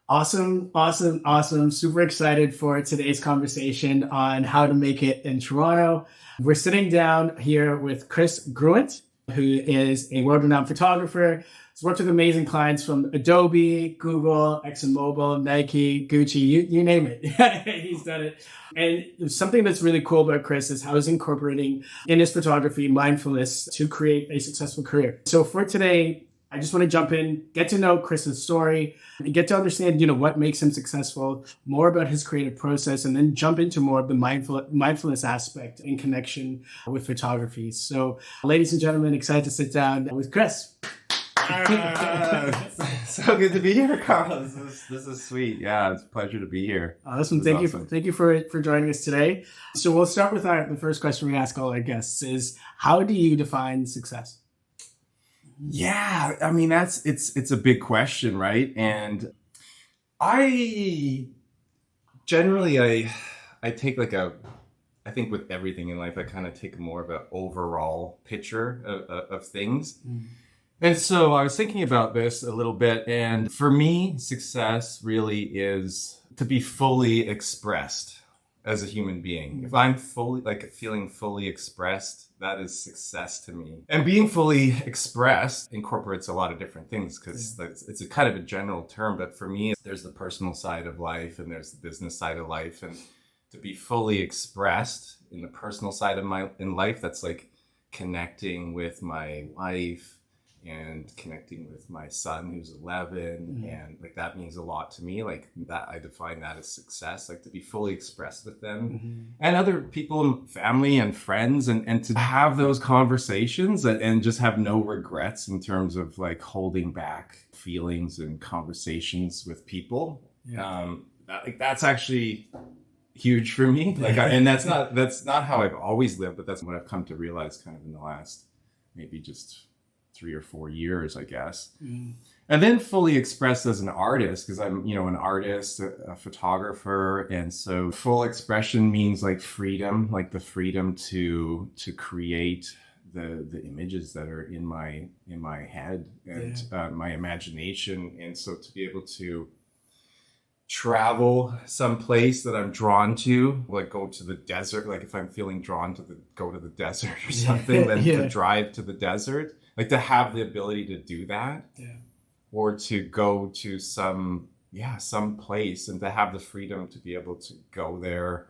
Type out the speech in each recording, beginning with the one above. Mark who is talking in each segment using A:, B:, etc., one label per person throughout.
A: Awesome, awesome, awesome. Super excited for today's conversation on how to make it in Toronto. We're sitting down here with Chris Grunert, who is a world-renowned photographer. He's worked with amazing clients from Adobe, Google, ExxonMobil, Nike, Gucci, you name it. He's done it. And something that's really cool about Chris is how he's incorporating in his photography mindfulness to create a successful career. So for today, I just want to jump in, get to know Chris's story, and get to understand, what makes him successful, more about his creative process, and then jump into more of the mindfulness aspect in connection with photography. So, ladies and gentlemen, excited to sit down with Chris.
B: So good to be here, Carl. This is sweet. Yeah, it's a pleasure to be here.
A: Awesome. Thank you for joining us today. So we'll start with the first question we ask all our guests is, how do you define success?
B: Yeah, I mean it's a big question, right? And I generally I take I think with everything in life I kind of take more of an overall picture of things. And so I was thinking about this a little bit, and for me, success really is to be fully expressed as a human being. If I'm feeling fully expressed, that is success to me. And being fully expressed incorporates a lot of different things because it's a kind of a general term. But for me, there's the personal side of life and there's the business side of life. And to be fully expressed in the personal side of in life, that's like connecting with my wife and connecting with my son who's 11, and that means a lot to me. Like that, I define that as success, like to be fully expressed with them and other people, family and friends, and to have those conversations and just have no regrets in terms of like holding back feelings and conversations with people. That's actually huge for me. And that's not how I've always lived, but that's what I've come to realize kind of in the last maybe just 3 or 4 years, I guess. And then fully expressed as an artist, because I'm, an artist, a photographer. And so full expression means like freedom, like the freedom to create the images that are in my head and my imagination. And so to be able to travel someplace that I'm drawn to, like go to the desert, like if I'm feeling drawn to go to the desert or something, then to drive to the desert, like to have the ability to do that, or to go to some place and to have the freedom to be able to go there.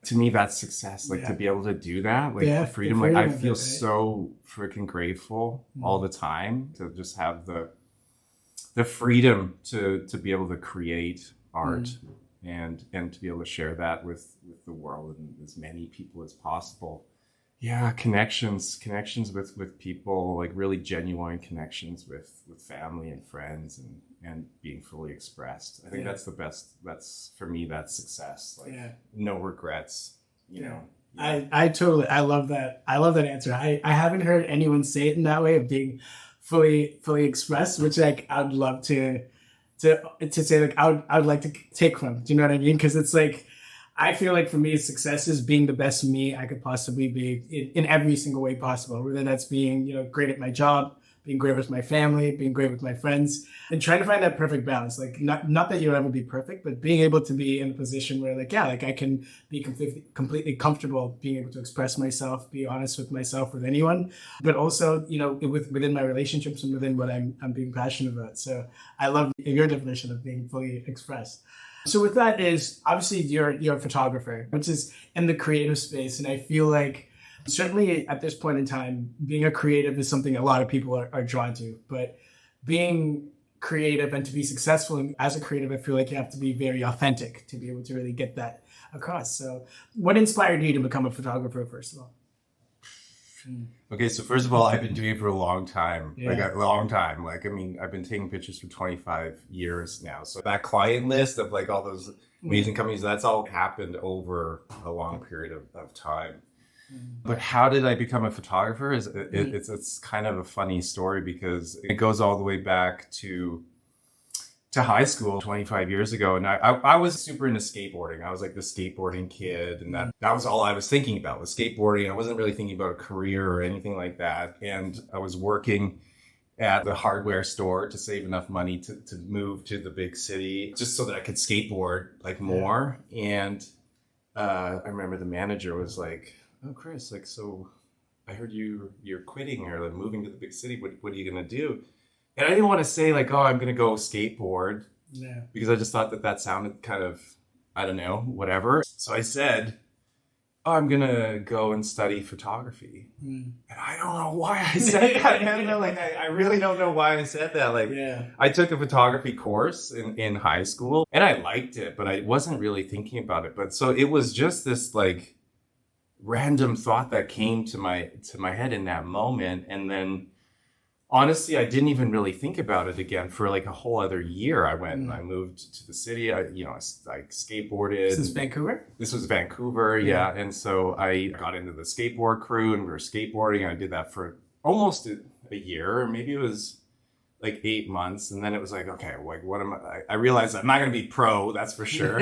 B: To me, that's success. Like to be able to do that, like the freedom. Like I feel so freaking grateful all the time to just have the freedom to be able to create art and to be able to share that with the world and as many people as possible. Connections with people, like really genuine connections with family and friends and being fully expressed. I think that's the best. That's for me, that's success. Like no regrets, you know.
A: I love that. I love that answer. I haven't heard anyone say it in that way of being fully expressed, which like I'd love to say, like I would like to take from. Do you know what I mean? Because it's like, I feel like for me, success is being the best me I could possibly be in every single way possible. Whether that's being, great at my job, being great with my family, being great with my friends, and trying to find that perfect balance. Like not that you'll ever be perfect, but being able to be in a position where I can be completely comfortable being able to express myself, be honest with myself, with anyone, but also, within my relationships and within what I'm being passionate about. So I love your definition of being fully expressed. So with that is, obviously you're a photographer, which is in the creative space. And I feel like certainly at this point in time, being a creative is something a lot of people are drawn to. But being creative and to be successful as a creative, I feel like you have to be very authentic to be able to really get that across. So what inspired you to become a photographer, first of all?
B: Okay, so first of all, I've been doing it for a long time, like a long time. Like, I mean, I've been taking pictures for 25 years now. So that client list of like all those amazing companies, that's all happened over a long period of time. But how did I become a photographer? It's kind of a funny story because it goes all the way back to high school 25 years ago. And I was super into skateboarding. I was like the skateboarding kid. And that was all I was thinking about was skateboarding. I wasn't really thinking about a career or anything like that. And I was working at the hardware store to save enough money to move to the big city, just so that I could skateboard like more. And I remember the manager was like, "Oh, Chris, like, so I heard you're quitting or like moving to the big city. What are you gonna do?" And I didn't want to say like, "Oh, I'm gonna go skateboard," because I just thought that sounded kind of, I don't know, whatever. So I said, "Oh, I'm gonna go and study photography." And I don't know why I said that. I don't know, like I really don't know why I said that. Like I took a photography course in high school and I liked it, but I wasn't really thinking about it. But so it was just this like random thought that came to my head in that moment. And then honestly, I didn't even really think about it again for like a whole other year. I went and I moved to the city. I skateboarded.
A: This is Vancouver?
B: This was Vancouver, yeah. And so I got into the skateboard crew and we were skateboarding. I did that for almost a year, or maybe it was like 8 months. And then it was like, okay, like what am I realized I'm not going to be pro, that's for sure.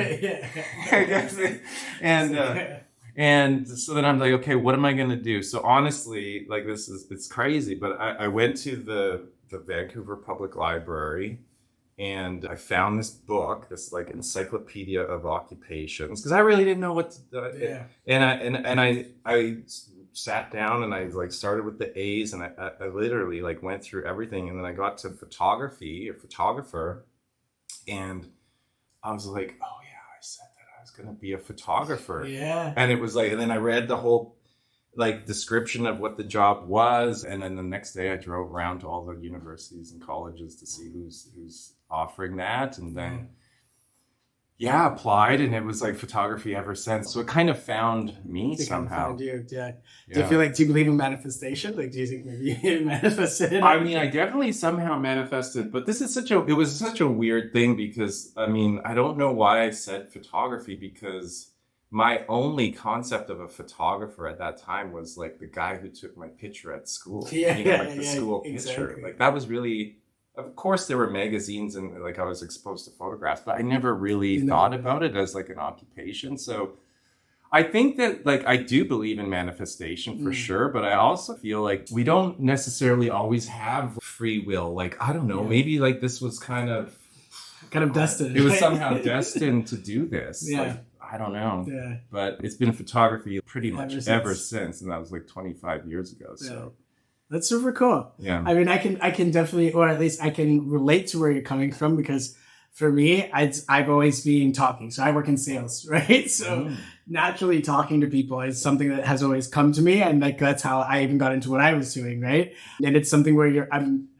B: And so then I'm like, okay, what am I going to do? So honestly, like it's crazy, but I went to the Vancouver Public Library and I found this book, this like encyclopedia of occupations, because I really didn't know what to do. And I sat down and I like started with the A's and I literally like went through everything. And then I got to photography or photographer and I was like, oh yeah, I said I was gonna be a photographer. And it was like, and then I read the whole like description of what the job was, and then the next day I drove around to all the universities and colleges to see who's offering that, and then applied, and it was like photography ever since. So it kind of found me somehow.
A: Do you feel like, do you believe in manifestation? Like, do you think maybe you manifested?
B: I mean, I definitely somehow manifested, but it was such a weird thing because, I mean, I don't know why I said photography, because my only concept of a photographer at that time was like the guy who took my picture at school. The school picture. Like that was really, of course there were magazines and like I was exposed to photographs, but I never really thought about it as like an occupation. So I think that like I do believe in manifestation for sure, but I also feel like we don't necessarily always have free will. Like, I don't know, maybe like this was kind of
A: destined.
B: It was somehow destined to do this. Like, I don't know. But it's been photography pretty much ever since. And that was like 25 years ago. So
A: that's super cool. I mean, I can definitely, or at least I can relate to where you're coming from, because for me, I've always been talking. So I work in sales, right? So naturally talking to people is something that has always come to me. And like, that's how I even got into what I was doing, right? And it's something where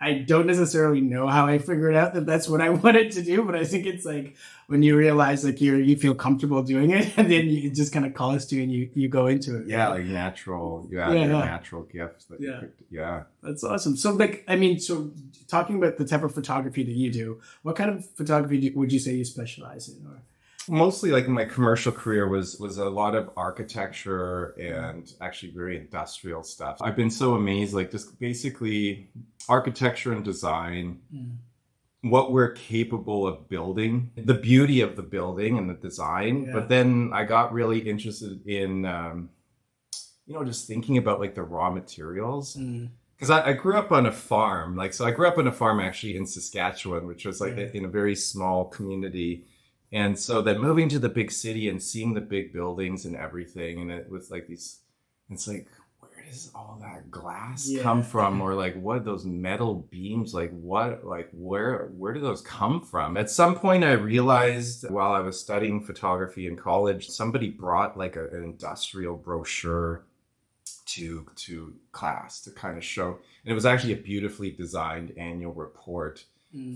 A: I don't necessarily know how I figured out that that's what I wanted to do. But I think it's like when you realize like you feel comfortable doing it, and then it just kind of calls to you and you go into it.
B: Yeah, like natural. Your natural gifts. That you picked. Yeah.
A: That's awesome. So like, I mean, so talking about the type of photography that you do, what kind of photography would you say you specialize in? Or
B: mostly like my commercial career was a lot of architecture and actually very industrial stuff. I've been so amazed, like just basically architecture and design, what we're capable of building, the beauty of the building and the design. But then I got really interested in, just thinking about like the raw materials. Because I grew up on a farm, so I grew up on a farm actually in Saskatchewan, which was like in a very small community. And so then moving to the big city and seeing the big buildings and everything, and it was like it's like, where does all that glass come from? Or like, what are those metal beams? Like where do those come from? At some point I realized while I was studying photography in college, somebody brought like an industrial brochure to class to kind of show, and it was actually a beautifully designed annual report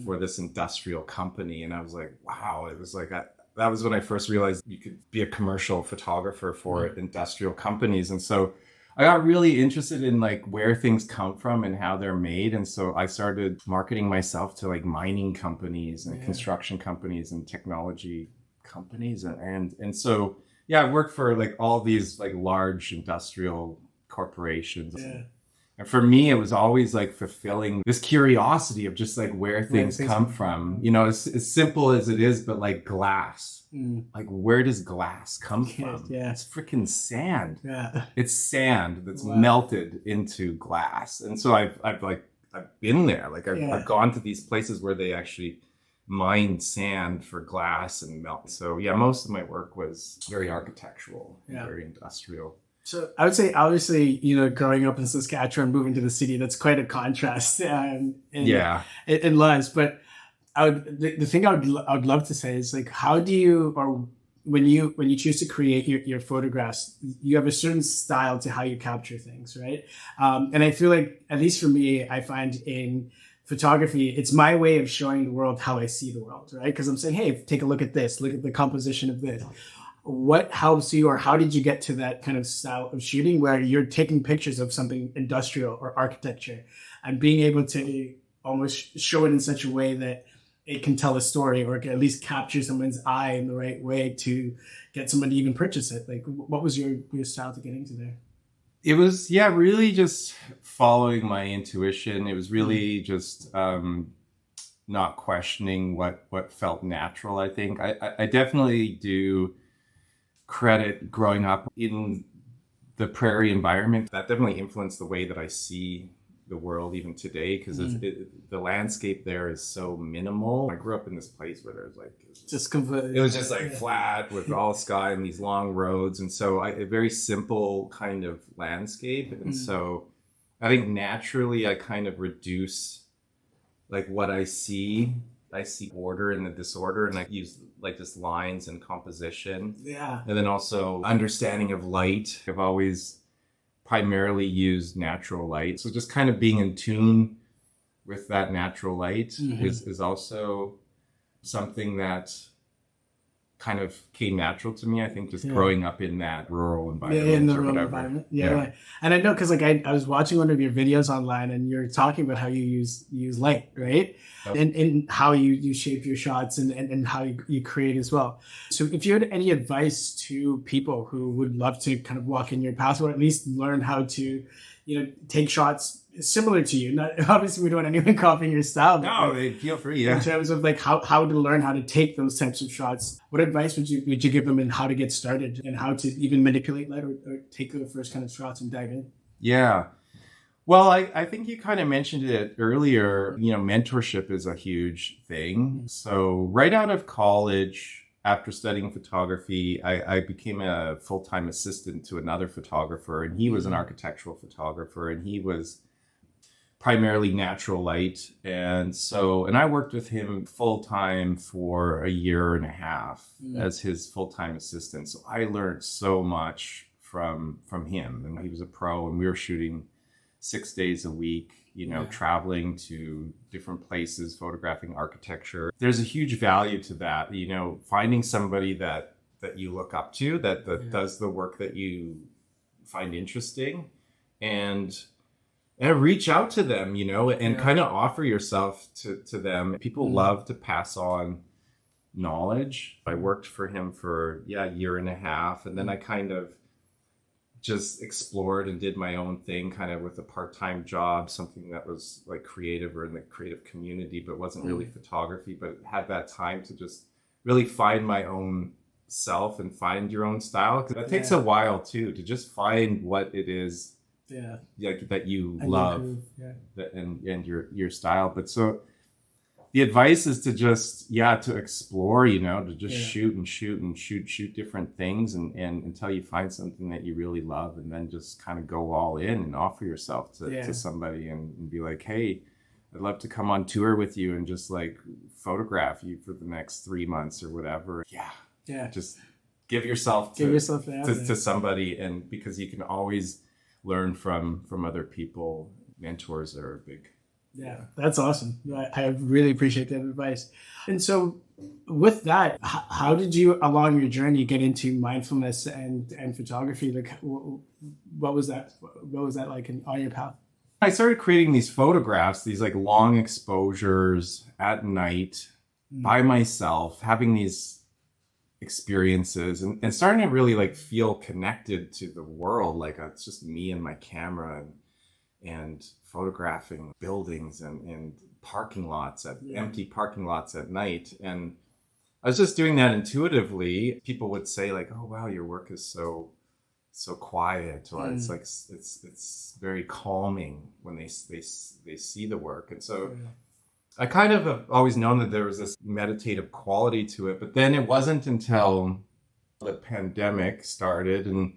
B: for this industrial company. And I was like, wow, it was like that was when I first realized you could be a commercial photographer for industrial companies. And so I got really interested in like where things come from and how they're made. And so I started marketing myself to like mining companies and construction companies and technology companies. And so, I worked for like all these like large industrial corporations. And for me, it was always like fulfilling this curiosity of just like where things come from. As simple as it is, but like glass. Like, where does glass come from? It's freaking sand. It's sand that's melted into glass. And so I've like I've been there. Like
A: Yeah.
B: I've gone to these places where they actually mine sand for glass and melt. So yeah, most of my work was very architectural and
A: Yeah.
B: very industrial.
A: So I would say, obviously, growing up in Saskatchewan, moving to the city, that's quite a contrast
B: Yeah.
A: in lives. But the thing I would love to say is like, how do you, or when you choose to create your photographs, you have a certain style to how you capture things, right? And I feel like, at least for me, I find in photography, it's my way of showing the world how I see the world, right? Because I'm saying, hey, take a look at this, look at the composition of this. What helps you, or how did you get to that kind of style of shooting where you're taking pictures of something industrial or architecture and being able to almost show it in such a way that it can tell a story, or at least capture someone's eye in the right way to get someone to even purchase it? Like, what was your style to get into there?
B: It was, yeah, really just following my intuition. It was really just not questioning what felt natural. I think I definitely do credit growing up in the prairie environment. That definitely influenced the way that I see the world even today, because the landscape there is so minimal. I grew up in this place where there's like
A: Just completely.
B: it was just like flat with all sky and these long roads, and so a very simple kind of landscape. And so I think naturally I kind of reduce like what I see order in the disorder, and I use like just lines and composition.
A: Yeah.
B: And then also understanding of light. I've always primarily used natural light. So just kind of being in tune with that natural light is also something that kind of came natural to me. I think just growing up in that rural environment.
A: Yeah, in the rural environment. Yeah. And I know, because like I was watching one of your videos online, and you're talking about how you use light, right?
B: Yep.
A: And how you shape your shots, and how you create as well. So if you had any advice to people who would love to kind of walk in your path, or at least learn how to, take shots similar to you. Not obviously, we don't want anyone copying your style.
B: No, they feel free. Yeah.
A: In terms of like how to learn how to take those types of shots, what advice would you give them in how to get started, and how to even manipulate light, or take the first kind of shots and dive in?
B: Yeah. Well, I think you kind of mentioned it earlier. Mentorship is a huge thing. So right out of college, after studying photography, I became a full-time assistant to another photographer, and he was an architectural photographer, and he was primarily natural light. And I worked with him full-time for a year and a half as his full-time assistant. So I learned so much from him, and he was a pro, and we were shooting 6 days a week, traveling to different places, photographing architecture. There's a huge value to that, finding somebody that you look up to, that does the work that you find interesting, and reach out to them, and kind of offer yourself to them. People love to pass on knowledge. I worked for him for a year and a half, and then I kind of just explored and did my own thing, kind of with a part-time job, something that was like creative or in the creative community, but wasn't really photography, but had that time to just really find my own self and find your own style. Because that takes a while too, to just find what it is that you love, and your style. But so the advice is to just to explore, to just shoot different things, and until you find something that you really love, and then just kind of go all in and offer yourself to somebody, and be like, hey, I'd love to come on tour with you and just like photograph you for the next 3 months or whatever. Just give yourself to somebody, and because you can always learn from other people. Mentors are a big.
A: Yeah, that's awesome. I really appreciate that advice. And so with that, how did you, along your journey, get into mindfulness and photography? Like, what was that? What was that like on your path?
B: I started creating these photographs, these like long exposures at night by myself, having these experiences, and starting to really like feel connected to the world. Like it's just me and my camera, and photographing buildings and parking lots empty parking lots at night. And I was just doing that intuitively. People would say like, oh wow, your work is so so quiet, or it's like it's very calming when they see the work. And so I kind of have always known that there was this meditative quality to it, but then it wasn't until the pandemic started and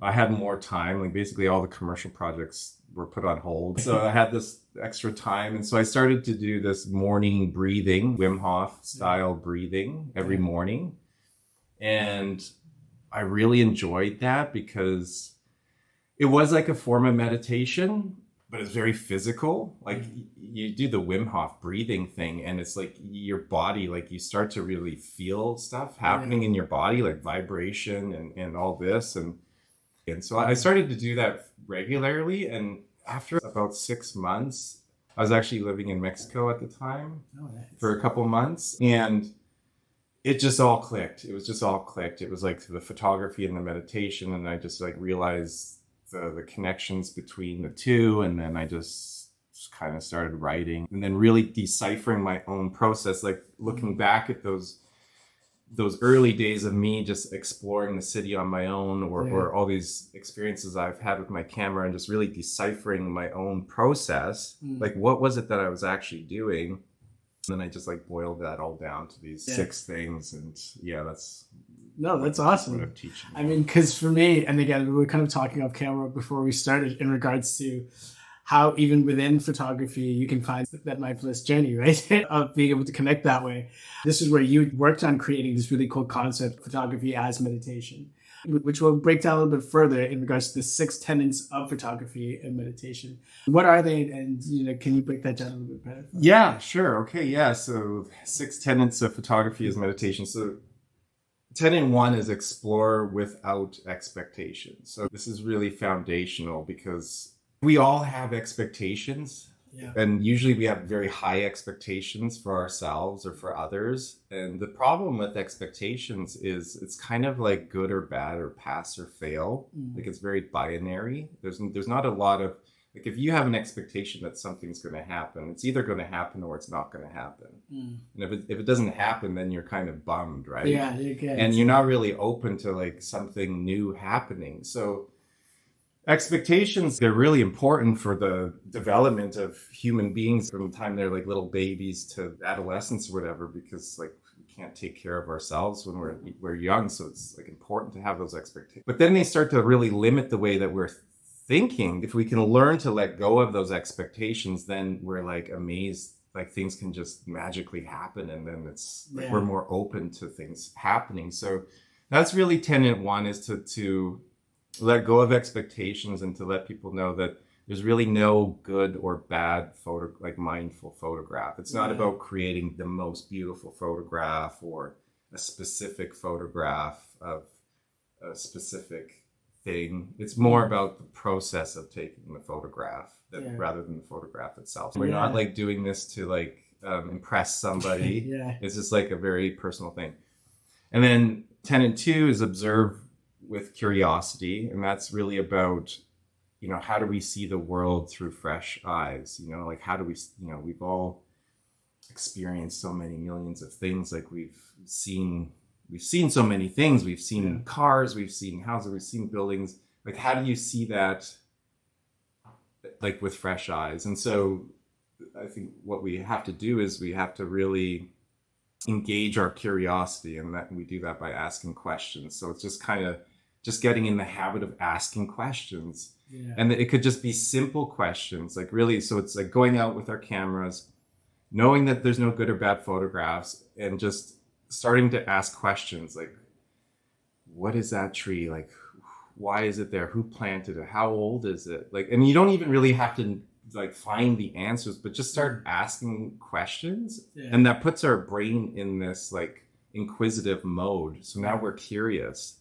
B: I had more time. Like basically all the commercial projects were put on hold, so I had this extra time, and so I started to do this morning breathing, Wim Hof style breathing every morning. And I really enjoyed that because it was like a form of meditation, but it's very physical. Like you do the Wim Hof breathing thing and it's like your body, like you start to really feel stuff happening in your body, like vibration and all this. And so I started to do that regularly. And after about 6 months, I was actually living in Mexico at the time for a couple months, and it just all clicked. It was just all clicked. It was like the photography and the meditation. And I just like realized the connections between the two. And then I just kind of started writing and then really deciphering my own process, like looking back at those early days of me just exploring the city on my own, or all these experiences I've had with my camera, and just really deciphering my own process. Like what was it that I was actually doing? And then I just like boiled that all down to these 6 things. And that's
A: awesome.
B: What I'm teaching.
A: I mean, because for me, and again, we were kind of talking off camera before we started in regards to how even within photography, you can find that mindfulness journey, right? Of being able to connect that way. This is where you worked on creating this really cool concept, photography as meditation, which we'll break down a little bit further in regards to the 6 tenets of photography and meditation. What are they? And, can you break that down a little bit better?
B: Yeah, sure. Okay. Yeah. So 6 tenets of photography as meditation. So tenet 1 is explore without expectations. So this is really foundational because we all have expectations. Yeah. And usually we have very high expectations for ourselves or for others. And the problem with expectations is it's kind of like good or bad or pass or fail. Like it's very binary. There's not a lot of, like if you have an expectation that something's going to happen, it's either going to happen or it's not going to happen. And if it doesn't happen, then you're kind of bummed, right?
A: Yeah, you get it.
B: And you're not really open to like something new happening. So expectations, they're really important for the development of human beings from the time they're like little babies to adolescence or whatever, because like we can't take care of ourselves when we're young. So it's like important to have those expectations. But then they start to really limit the way that we're thinking. If we can learn to let go of those expectations, then we're like amazed, like things can just magically happen. And then it's like we're more open to things happening. So that's really tenet 1, is to let go of expectations and to let people know that there's really no good or bad mindful photograph. It's not about creating the most beautiful photograph or a specific photograph of a specific thing. It's more about the process of taking the photograph rather than the photograph itself. We're not like doing this to like impress somebody. It's just like a very personal thing. And then tenet 2 is observe with curiosity, and that's really about how do we see the world through fresh eyes? Like how do we we've all experienced so many millions of things. Like we've seen so many things. We've seen cars, we've seen houses, we've seen buildings. Like how do you see that like with fresh eyes? And so I think what we have to do is we have to really engage our curiosity, and that we do that by asking questions. So it's just kind of getting in the habit of asking questions. And it could just be simple questions, like really. So it's like going out with our cameras, knowing that there's no good or bad photographs, and just starting to ask questions like, what is that tree? Like, why is it there? Who planted it? How old is it? Like, and you don't even really have to like find the answers, but just start asking questions. And that puts our brain in this like inquisitive mode. So now we're curious.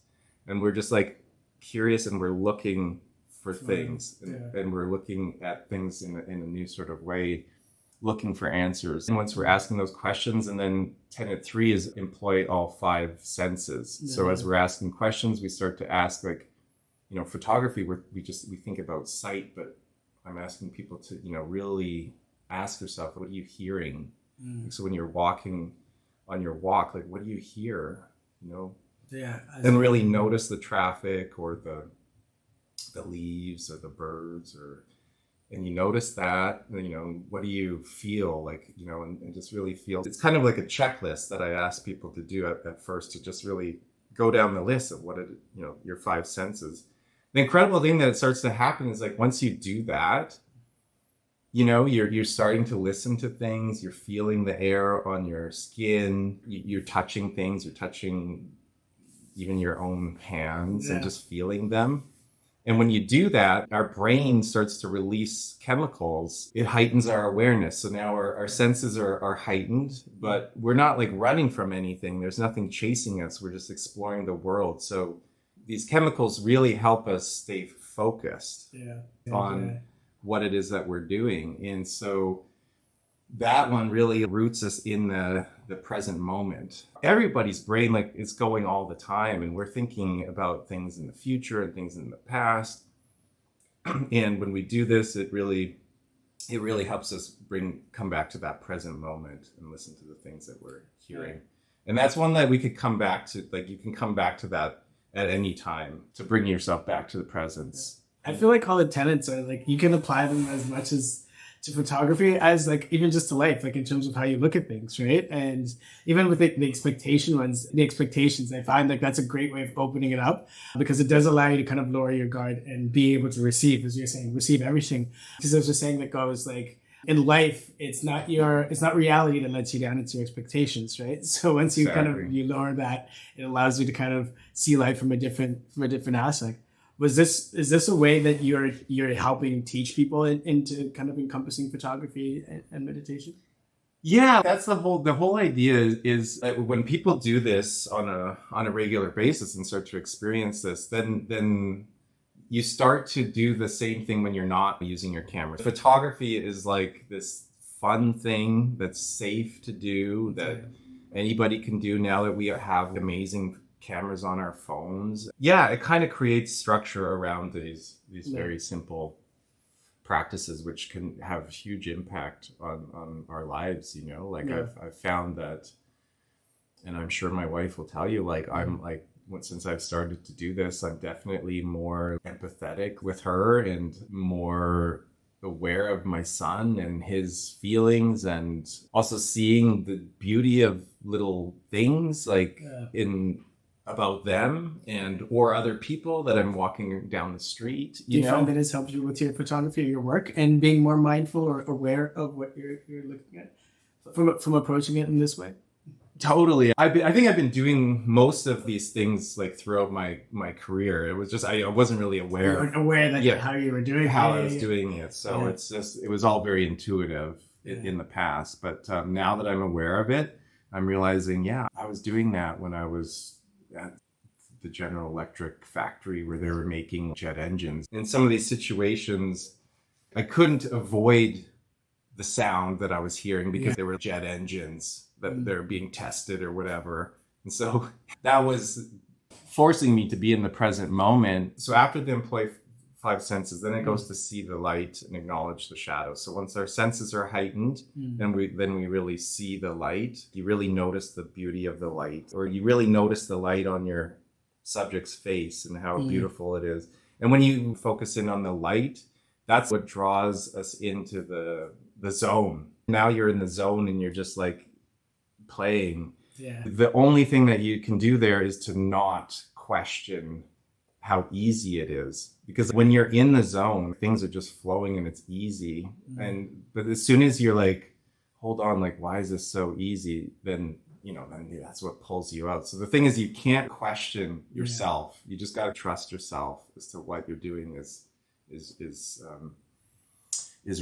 B: And we're just like curious, and we're looking for things, and we're looking at things in a new sort of way, looking for answers. And once we're asking those questions, and then tenet 3 is employ all 5 senses. So as we're asking questions, we start to ask like, photography, we think about sight, but I'm asking people to, really ask yourself, what are you hearing? So when you're walking on your walk, like what do you hear? And really notice the traffic or the leaves or the birds, and you notice that, what do you feel like, and just really feel. It's kind of like a checklist that I ask people to do at first, to just really go down the list of your five senses. The incredible thing that starts to happen is, like, once you do that, you're starting to listen to things, you're feeling the air on your skin, you're touching things, you're touching even your own hands and just feeling them. And when you do that, our brain starts to release chemicals. It heightens our awareness. So now our senses are heightened, but we're not like running from anything. There's nothing chasing us. We're just exploring the world. So these chemicals really help us stay focused on what it is that we're doing. And so that one really roots us in the present moment. Everybody's brain, like, is going all the time, and we're thinking about things in the future and things in the past. And when we do this, it really helps us come back to that present moment and listen to the things that we're hearing. And that's one that we could come back to. Like, you can come back to that at any time to bring yourself back to the presence.
A: I feel like all the tenets are, like, you can apply them as much as to photography as, like, even just to life, like, in terms of how you look at things, right? And even with the expectations, I find like that's a great way of opening it up, because it does allow you to kind of lower your guard and be able to receive, as you're saying, receive everything. Because there's a saying that goes like, in life, it's not reality that lets you down, it's your expectations, right? So once you you lower that, it allows you to kind of see life from a different aspect. Is this a way that you're helping teach people into kind of encompassing photography and meditation?
B: Yeah, that's the whole idea is that when people do this on a regular basis and start to experience this, then you start to do the same thing when you're not using your camera. Photography is like this fun thing that's safe to do, that anybody can do now that we have amazing cameras on our phones. Yeah, it kind of creates structure around these very simple practices, which can have huge impact on our lives. I've found that, and I'm sure my wife will tell you, like, I'm like, since I've started to do this, I'm definitely more empathetic with her and more aware of my son and his feelings, and also seeing the beauty of little things, like about them or other people that I'm walking down the street.
A: Do you find that has helped you with your photography or your work, and being more mindful or aware of what you're looking at from approaching it in this way?
B: Totally. I think I've been doing most of these things like throughout my career. It was just I wasn't really aware.
A: You weren't aware that how you were doing
B: how I was doing it. So it's just, it was all very intuitive in the past. But now that I'm aware of it, I'm realizing, I was doing that when I was at the General Electric factory where they were making jet engines. In some of these situations, I couldn't avoid the sound that I was hearing because there were jet engines that they're being tested or whatever. And so that was forcing me to be in the present moment. So after the employ five senses, then it goes to see the light and acknowledge the shadow. So once our senses are heightened, then we really see the light. You really notice the beauty of the light, or you really notice the light on your subject's face and how beautiful it is. And when you focus in on the light, that's what draws us into the zone. Now you're in the zone and you're just like playing.
A: Yeah.
B: The only thing that you can do there is to not question how easy it is, because when you're in the zone, things are just flowing and it's easy. But as soon as you're like, hold on, like, why is this so easy? Then that's what pulls you out. So the thing is, you can't question yourself. You just got to trust yourself as to what you're doing is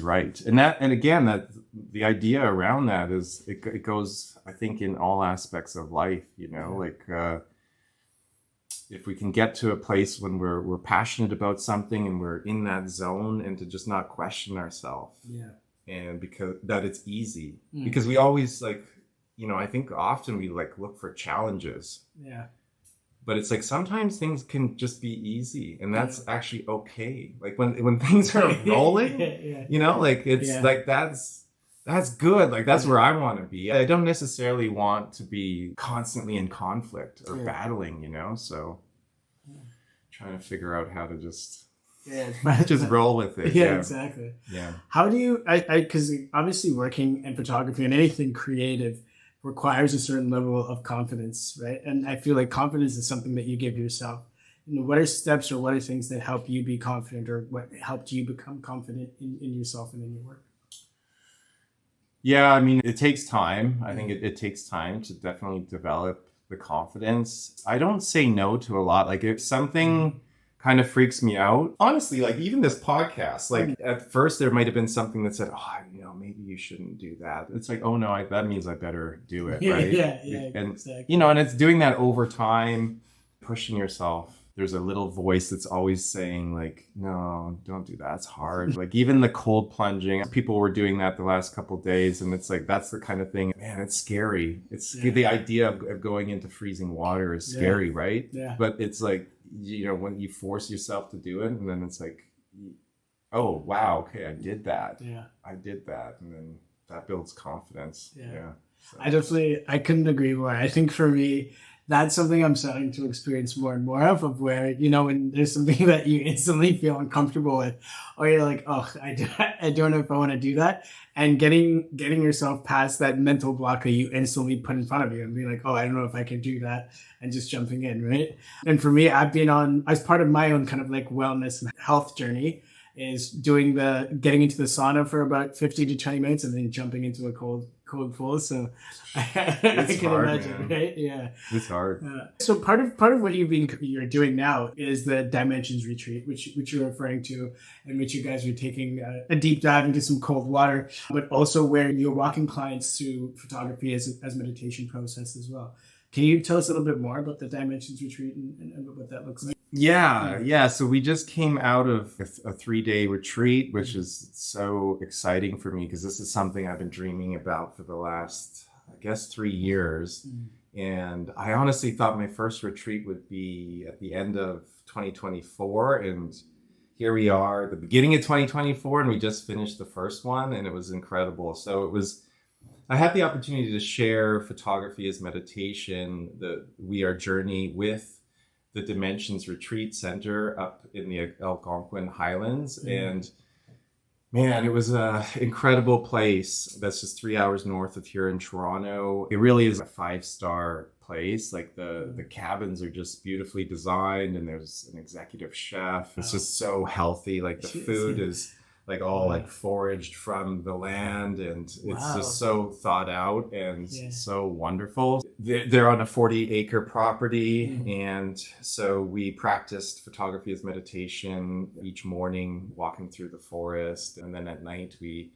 B: right. And again, that the idea around that is it goes, I think, in all aspects of life, if we can get to a place when we're passionate about something and we're in that zone, and to just not question ourselves. Yeah. And because that it's easy, because we always I think often we look for challenges. Yeah. But it's like sometimes things can just be easy, and that's actually okay. Like when things are rolling, that's good. Like that's where I want to be. I don't necessarily want to be constantly in conflict or battling, so trying to figure out how to just
A: Yeah.
B: Just roll with it.
A: Yeah,
B: Yeah.
A: exactly.
B: Yeah.
A: How do you, because obviously working in photography and anything creative requires a certain level of confidence, right? And I feel like confidence is something that you give yourself. What are steps or what are things that help you be confident or what helped you become confident in yourself and in your work?
B: Yeah, I mean, it takes time. I think it takes time to definitely develop the confidence. I don't say no to a lot. Like if something kind of freaks me out, honestly, like even this podcast, like at first there might have been something that said, oh, maybe you shouldn't do that. It's like, oh no, that means I better do it, right?
A: Yeah,
B: And,
A: exactly.
B: and it's doing that over time, pushing yourself. There's a little voice that's always saying like, no, don't do that. It's hard. Like even the cold plunging, people were doing that the last couple of days. And it's like, that's the kind of thing, man, it's scary. It's the idea of going into freezing water is scary, right?
A: Yeah.
B: But it's like, when you force yourself to do it and then it's like, oh, wow. Okay. I did that.
A: Yeah.
B: I did that. And then that builds confidence. Yeah.
A: So. I couldn't agree more. I think for me, that's something I'm starting to experience more and more of where, when there's something that you instantly feel uncomfortable with, or you're like, oh, I don't know if I want to do that. And getting yourself past that mental block that you instantly put in front of you and being like, oh, I don't know if I can do that, and just jumping in, right? And for me, I've been as part of my own kind of like wellness and health journey, is getting into the sauna for about 50 to 20 minutes and then jumping into a cold pool. So I can
B: hard,
A: imagine,
B: man.
A: Right? Yeah.
B: It's hard.
A: So part of what you're doing now is the Dimensions Retreat, which you're referring to, in which you guys are taking a deep dive into some cold water, but also where you're walking clients through photography as meditation process as well. Can you tell us a little bit more about the Dimensions Retreat and what that looks like?
B: Yeah. So we just came out of a 3-day retreat, which is so exciting for me because this is something I've been dreaming about for the last, I guess, 3 years. And I honestly thought my first retreat would be at the end of 2024. And here we are at the beginning of 2024, and we just finished the first one, and it was incredible. So I had the opportunity to share photography as meditation, our journey with the Dimensions Retreat Center up in the Algonquin Highlands. And man, it was an incredible place that's just 3 hours north of here in Toronto. It really is a 5-star place. Like the cabins are just beautifully designed, and there's an executive chef. It's just so healthy. Like the food is like all like foraged from the land, and it's just so thought out and so wonderful. They're on a 40-acre property, and so we practiced photography as meditation each morning, walking through the forest, and then at night we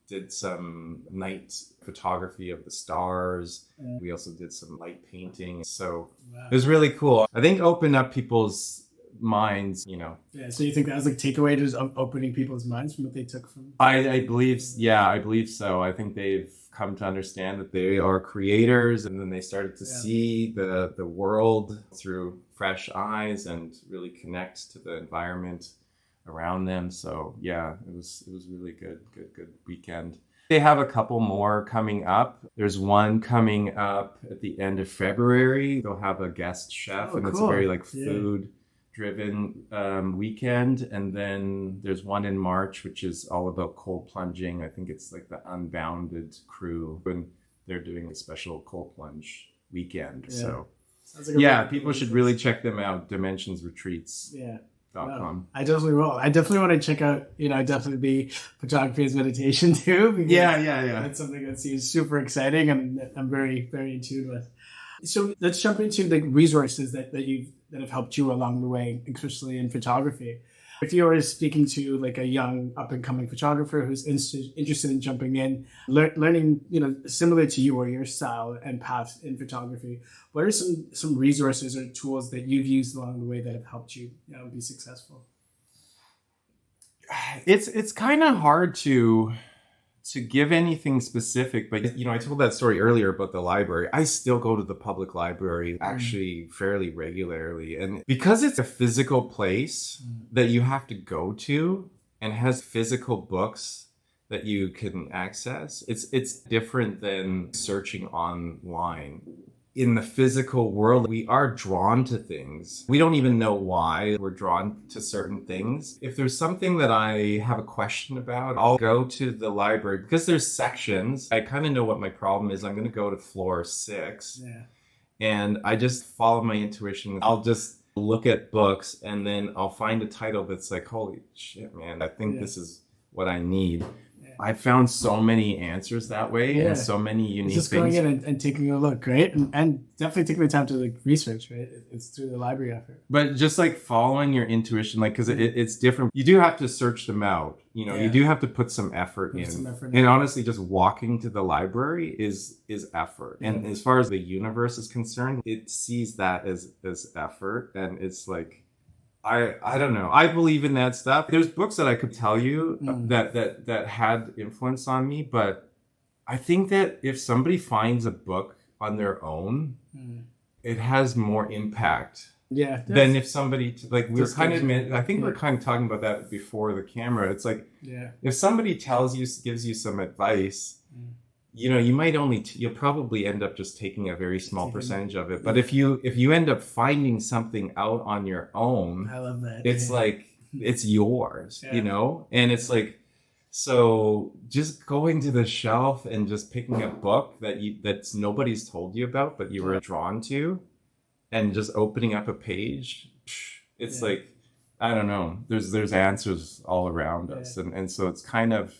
B: did some night photography of the stars. We also did some light painting. So it was really cool. I think opened up people's minds,
A: Yeah, so you think that was like takeaway, just opening people's minds from what they took from?
B: I believe so. I think they've come to understand that they are creators, and then they started to see the world through fresh eyes and really connect to the environment around them. So yeah, it was really good weekend. They have a couple more coming up. There's one coming up at the end of February. They'll have a guest chef, and it's a very food driven weekend. And then there's one in March, which is all about cold plunging. I think it's like the Unbounded crew, and they're doing a special cold plunge weekend. So like people should really check them out. Dimensionsretreats.com.
A: Wow. I definitely will. I definitely want to check out, definitely the photography as meditation too.
B: Yeah.
A: That's something that seems super exciting, and I'm very, very in tune with. So let's jump into the resources that have helped you along the way, especially in photography. If you were speaking to like a young up and coming photographer who's interested in jumping in, learning, similar to you or your style and path in photography, what are some resources or tools that you've used along the way that have helped you, be successful?
B: It's kind of hard to give anything specific, but I told that story earlier about the library. I still go to the public library actually fairly regularly, and because it's a physical place that you have to go to and has physical books that you can access, it's different than searching online. in the physical world, we are drawn to things. We don't even know why we're drawn to certain things. If there's something that I have a question about, I'll go to the library because there's sections. I kind of know what my problem is. I'm going to go to floor 6.
A: Yeah.
B: And I just follow my intuition. I'll just look at books and then I'll find a title that's like, holy shit, man, I think this is what I need. I found so many answers that way and so many unique
A: just
B: things.
A: Just going in and taking a look, right? And definitely taking the time to like research, right? It's through the library effort.
B: But just like following your intuition, like, because it's different. You do have to search them out. You know, you do have to put some effort in. And honestly, just walking to the library is effort. And as far as the universe is concerned, it sees that as effort. And it's like, I don't know. I believe in that stuff. There's books that I could tell you that had influence on me, but I think that if somebody finds a book on their own, it has more impact.
A: Yeah.
B: Than if somebody like we were kind of I think we we're kind of talking about that before the camera. It's like if somebody gives you some advice, you know, you might you'll probably end up just taking a very small percentage of it. But if you end up finding something out on your own,
A: I love that.
B: It's like, it's yours, you know? And it's like, so just going to the shelf and just picking a book that's nobody's told you about, but you were drawn to, and just opening up a page, it's like, I don't know, there's answers all around us. And so it's kind of,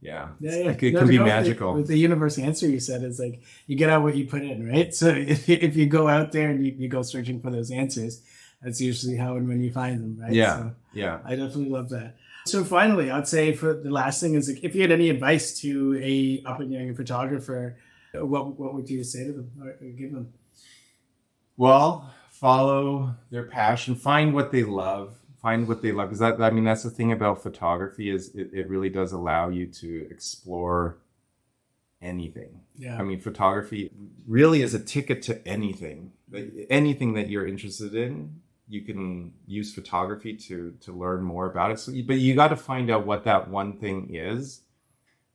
B: it can be magical.
A: With the universe answer you said is like, you get out what you put in, right? So if you go out there and you go searching for those answers, that's usually how and when you find them, right? So I definitely love that. So finally, I'd say for the last thing is, like, if you had any advice to a up and young photographer, what would you say to them or give them?
B: Well, follow their passion, find what they love. Because that's the thing about photography is it really does allow you to explore anything. Yeah. I mean, photography really is a ticket to anything. Anything that you're interested in, you can use photography to learn more about it. But you got to find out what that one thing is.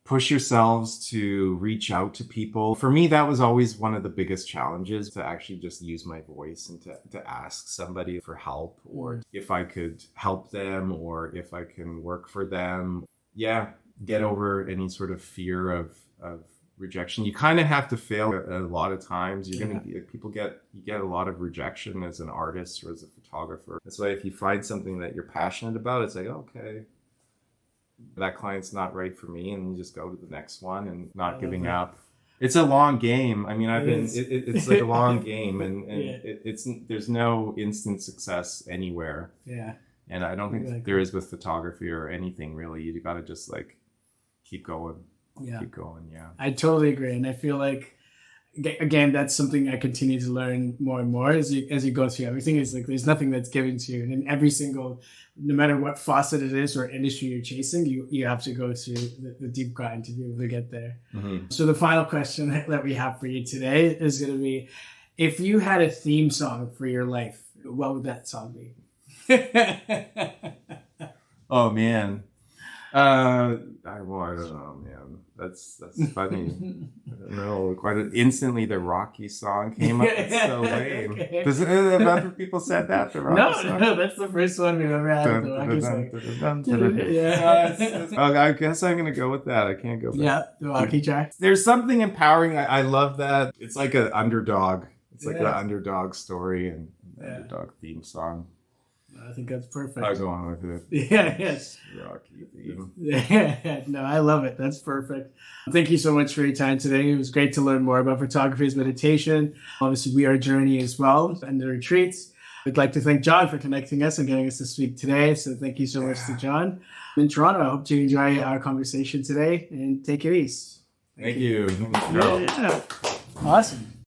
B: Push yourselves to reach out to people. For me, that was always one of the biggest challenges, to actually just use my voice and to ask somebody for help, or if I could help them, or if I can work for them. Yeah, get over any sort of fear of rejection. You kind of have to fail a lot of times. You get a lot of rejection as an artist or as a photographer. That's why if you find something that you're passionate about, it's like, okay, that client's not right for me, and you just go to the next one and not giving up. It's a long game. I mean, it's like a long game, and there's no instant success anywhere. Yeah. And I don't think there is with photography or anything really. You got to just like keep going. Yeah. Keep going. Yeah. I totally agree, and I feel like, again, that's something I continue to learn more and more as you go through everything. Is like, there's nothing that's given to you, and in every single, no matter what facet it is or industry you're chasing, you have to go through the deep grind to be able to get there. Mm-hmm. So the final question that we have for you today is going to be, if you had a theme song for your life, what would that song be? Oh man. I don't know, man. That's funny. I don't know. Instantly, the Rocky song came up. It's so lame. Okay. Have other people said that? The Rocky song? No, that's the first one we've ever had. The Rocky song. I guess I'm gonna go with that. I can't go back. Yeah, the Rocky track. There's something empowering. I love that. It's like an underdog. It's like an underdog story and underdog theme song. I think that's perfect. I'll go on with it. Yeah, yes. Rocky theme. Yeah, no, I love it. That's perfect. Thank you so much for your time today. It was great to learn more about photography as meditation. Obviously, We Are Journey as well, and the retreats. I'd like to thank John for connecting us and getting us to speak today. So thank you so much to John. In Toronto, I hope you enjoy our conversation today, and take it easy. Thank you. Yeah. Awesome.